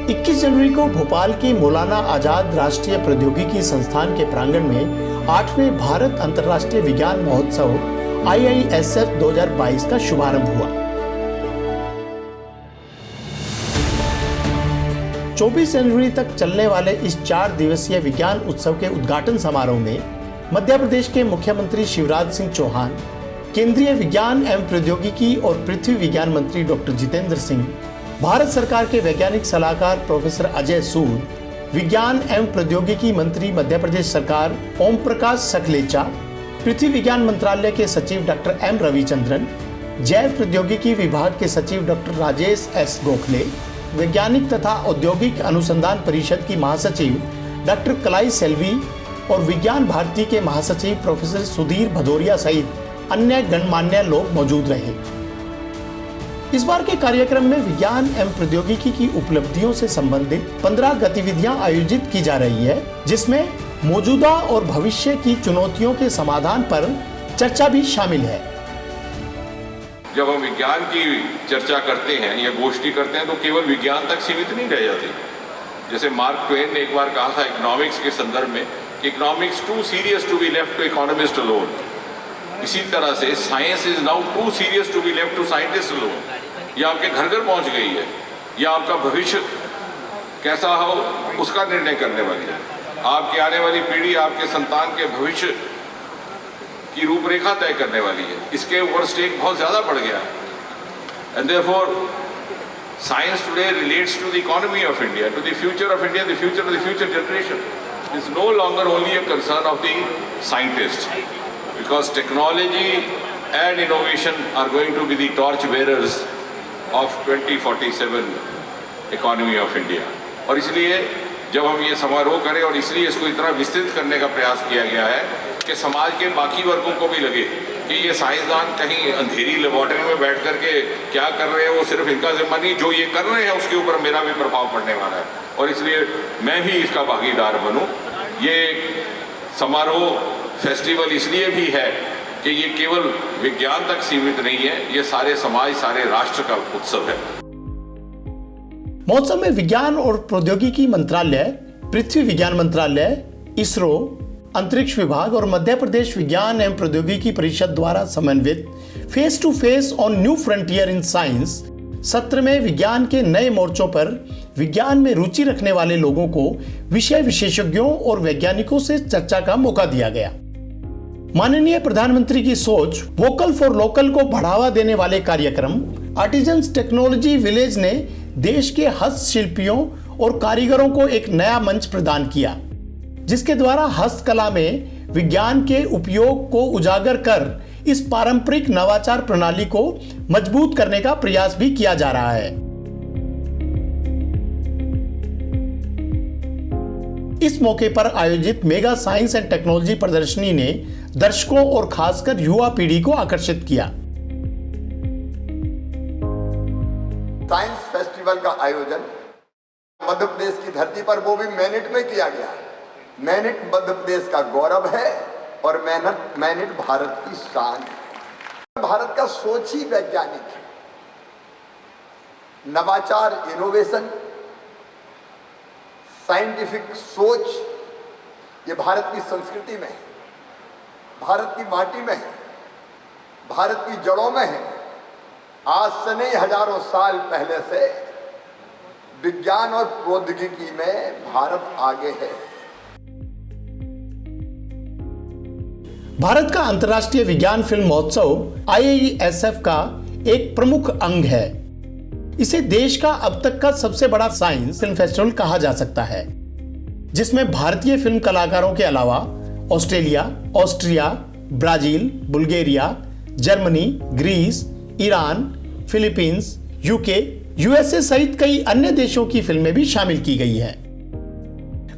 21 जनवरी को भोपाल के मौलाना आजाद राष्ट्रीय प्रौद्योगिकी संस्थान के प्रांगण में 8वें भारत अंतर्राष्ट्रीय विज्ञान महोत्सव IISF 2022 का शुभारंभ हुआ। 24 जनवरी तक चलने वाले इस 4 दिवसीय विज्ञान उत्सव के उद्घाटन समारोह में मध्य प्रदेश के मुख्यमंत्री शिवराज सिंह चौहान, केंद्रीय विज्ञान एवं प्रौद्योगिकी और पृथ्वी विज्ञान मंत्री डॉक्टर जितेंद्र सिंह, भारत सरकार के वैज्ञानिक सलाहकार प्रोफेसर अजय सूद, विज्ञान एवं प्रौद्योगिकी मंत्री मध्य प्रदेश सरकार ओम प्रकाश सकलेचा, पृथ्वी विज्ञान मंत्रालय के सचिव डॉक्टर M रविचंद्रन, जैव प्रौद्योगिकी विभाग के सचिव डॉक्टर राजेश S गोखले, वैज्ञानिक तथा औद्योगिक अनुसंधान परिषद की महासचिव डॉक्टर कलाई सेल्वी और विज्ञान भारती के महासचिव प्रोफेसर सुधीर भदौरिया सहित अन्य गणमान्य लोग मौजूद रहे। इस बार के कार्यक्रम में विज्ञान एवं प्रौद्योगिकी की उपलब्धियों से संबंधित 15 गतिविधियां आयोजित की जा रही है, जिसमें मौजूदा और भविष्य की चुनौतियों के समाधान पर चर्चा भी शामिल है। जब हम विज्ञान की चर्चा करते हैं या गोष्ठी करते हैं तो केवल विज्ञान तक सीमित नहीं रह जाते। जैसे मार्क ट्वेन ने एक बार कहा था इकोनॉमिक्स के संदर्भ में कि economics too serious to be left to economist alone. इसी तरह से science is now too serious to be left to scientist alone. यह आपके घर घर पहुंच गई है, यह आपका भविष्य कैसा हो उसका निर्णय करने वाली है। आपकी आने वाली पीढ़ी, आपके संतान के भविष्य की रूपरेखा तय करने वाली है। इसके ऊपर स्टेक बहुत ज़्यादा बढ़ गया है। And therefore science today relates to the economy of India, to the future of India, the future of the future generation is no longer only a concern of the scientist, because technology and innovation are going to be the torch bearers of 2047 economy of India. और इसलिए जब हम ये समारोह करें और इसलिए इसको इतना विस्तृत करने का प्रयास किया गया है कि समाज के बाकी वर्गों को भी लगे कि ये साइंसदान कहीं अंधेरी लेबोरेटरी में बैठ करके क्या कर रहे हैं वो सिर्फ इनका जिम्मा नहीं, जो ये कर रहे हैं उसके ऊपर मेरा भी प्रभाव पड़ने वाला है और इसलिए मैं भी इसका भागीदार बनूं। ये समारोह फेस्टिवल इसलिए भी है कि ये केवल विज्ञान तक सीमित नहीं है, ये सारे समाज, सारे राष्ट्र का उत्सव है। महोत्सव में विज्ञान और प्रौद्योगिकी मंत्रालय, पृथ्वी विज्ञान मंत्रालय, इसरो, अंतरिक्ष विभाग और मध्य प्रदेश विज्ञान एवं प्रौद्योगिकी परिषद द्वारा समन्वित face to face on new frontier in science सत्र में विज्ञान के नए मोर्चों पर विज्ञान में रुचि रखने वाले लोगों को विषय विशेषज्ञों और वैज्ञानिकों से चर्चा का मौका दिया गया। माननीय प्रधानमंत्री की सोच वोकल फॉर लोकल को बढ़ावा देने वाले कार्यक्रम आर्टिजन्स टेक्नोलॉजी विलेज ने देश के हस्तशिल्पियों और कारीगरों को एक नया मंच प्रदान किया, जिसके द्वारा हस्तकला में विज्ञान के उपयोग को उजागर कर इस पारंपरिक नवाचार प्रणाली को मजबूत करने का प्रयास भी किया जा रहा है। इस मौके पर आयोजित मेगा साइंस एंड टेक्नोलॉजी प्रदर्शनी ने दर्शकों और खासकर युवा पीढ़ी को आकर्षित किया। साइंस फेस्टिवल का आयोजन मध्य प्रदेश की धरती पर वो भी मैनिट में किया गया। मैनिट मध्य प्रदेश का गौरव है और मैनिट भारत की शान है। भारत का सोच ही वैज्ञानिक है। नवाचार, इनोवेशन, साइंटिफिक सोच ये भारत की संस्कृति में है, भारत की माटी में है, भारत की जड़ों में है। आज से नहीं, हजारों साल पहले से विज्ञान और प्रौद्योगिकी में भारत आगे है। भारत का अंतर्राष्ट्रीय विज्ञान फिल्म महोत्सव IISF का एक प्रमुख अंग है। इसे देश का अब तक का सबसे बड़ा साइंस फिल्म फेस्टिवल कहा जा सकता है, जिसमें भारतीय फिल्म कलाकारों के अलावा Australia, Austria, Brazil, Bulgaria, Germany, Greece, Iran, Philippines, UK, USA सहित कई अन्य देशों की फिल्में भी शामिल की गई हैं।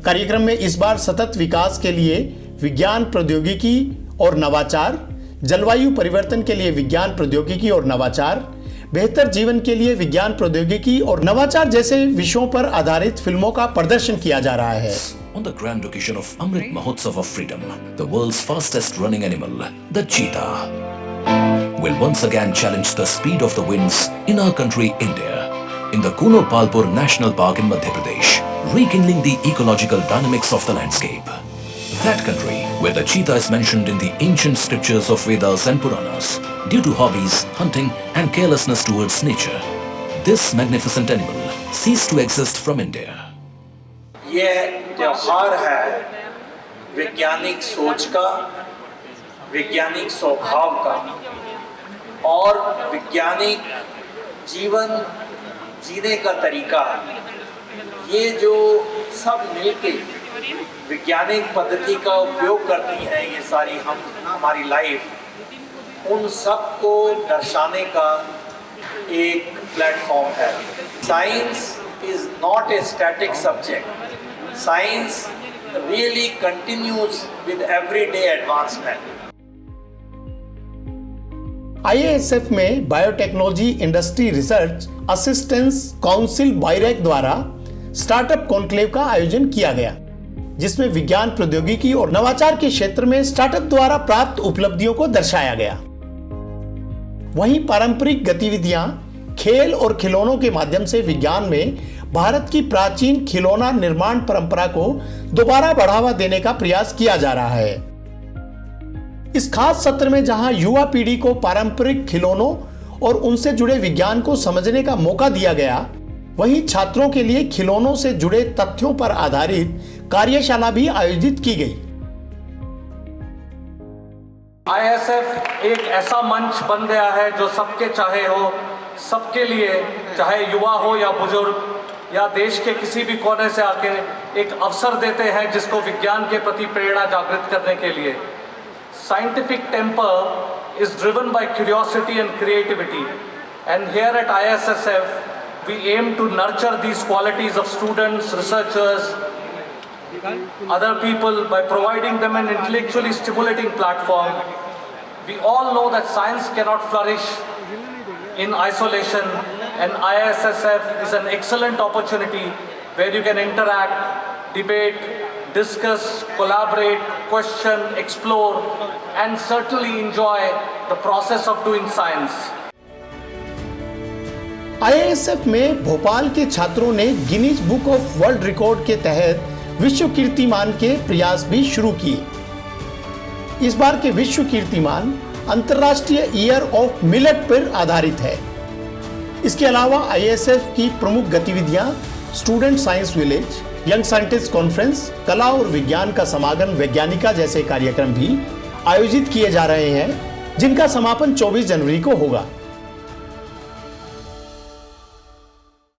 कार्यक्रम में इस बार सतत विकास के लिए विज्ञान, प्रौद्योगिकी और नवाचार, जलवायु परिवर्तन के लिए विज्ञान, प्रौद्योगिकी और नवाचार, बेहतर जीवन के लिए विज्ञान, प्रौद्योगिकी और नवाचार जैसे विषयों पर आधारित फिल्मों का प्रदर्शन किया जा रहा है। On the grand occasion of Amrit Mahotsav of Freedom, the world's fastest running animal, the cheetah, will once again challenge the speed of the winds in our country, India. in the Kunopalpur National Park in Madhya Pradesh, rekindling the ecological dynamics of the landscape. That country where the cheetah is mentioned in the ancient scriptures of Vedas and Puranas due to hobbies, hunting and carelessness towards nature. This magnificent animal ceased to exist from India. ये त्योहार है वैज्ञानिक सोच का, वैज्ञानिक स्वभाव का और वैज्ञानिक जीवन जीने का तरीका। ये जो सब मिलके वैज्ञानिक पद्धति का उपयोग करती हैं, ये सारी हमारी लाइफ, उन सब को दर्शाने का एक प्लेटफॉर्म है। Science is not a static subject. Science really continues with everyday advancement. IASF में biotechnology industry research assistance council BIRAC द्वारा स्टार्टअप कॉन्क्लेव का आयोजन किया गया, जिसमें विज्ञान प्रौद्योगिकी और नवाचार के क्षेत्र में स्टार्टअप द्वारा प्राप्त उपलब्धियों को दर्शाया गया। वहीं पारंपरिक गतिविधियां, खेल और खिलौनों के माध्यम से विज्ञान में भारत की प्राचीन खिलौना निर्माण परंपरा को दोबारा बढ़ावा देने का प्रयास किया जा रहा है। इस खास सत्र में जहां युवा पीढ़ी को पारंपरिक खिलौनों और उनसे जुड़े विज्ञान को समझने का मौका दिया गया, वहीं छात्रों के लिए खिलौनों से जुड़े तथ्यों पर आधारित कार्यशाला भी आयोजित की गई। IASF एक ऐसा मंच बन गया है जो सबके चाहे हो, सबके लिए, चाहे युवा हो या बुजुर्ग या देश के किसी भी कोने से आके एक अवसर देते हैं जिसको विज्ञान के प्रति प्रेरणा जागृत करने के लिए। Scientific temper is driven by curiosity and creativity, and here at ISSF we aim to nurture these qualities of students, researchers, other people by providing them an intellectually stimulating platform. We all know that science cannot flourish in isolation, and ISSF is an excellent opportunity where you can interact, debate, discuss, collaborate, question, explore, and certainly enjoy the process of doing science. IASF में भोपाल के छात्रों ने Guinness book of world record के तहत विश्व कीर्तिमान के प्रयास भी शुरू किए। इस बार के विश्व कीर्तिमान अंतर्राष्ट्रीय ईयर ऑफ मिलेट पर आधारित है। इसके अलावा IASF की प्रमुख गतिविधियां student science village, young scientist conference, कला और विज्ञान का समागम वैज्ञानिका जैसे कार्यक्रम भी आयोजित किए जा रहे हैं, जिनका समापन 24 जनवरी को होगा।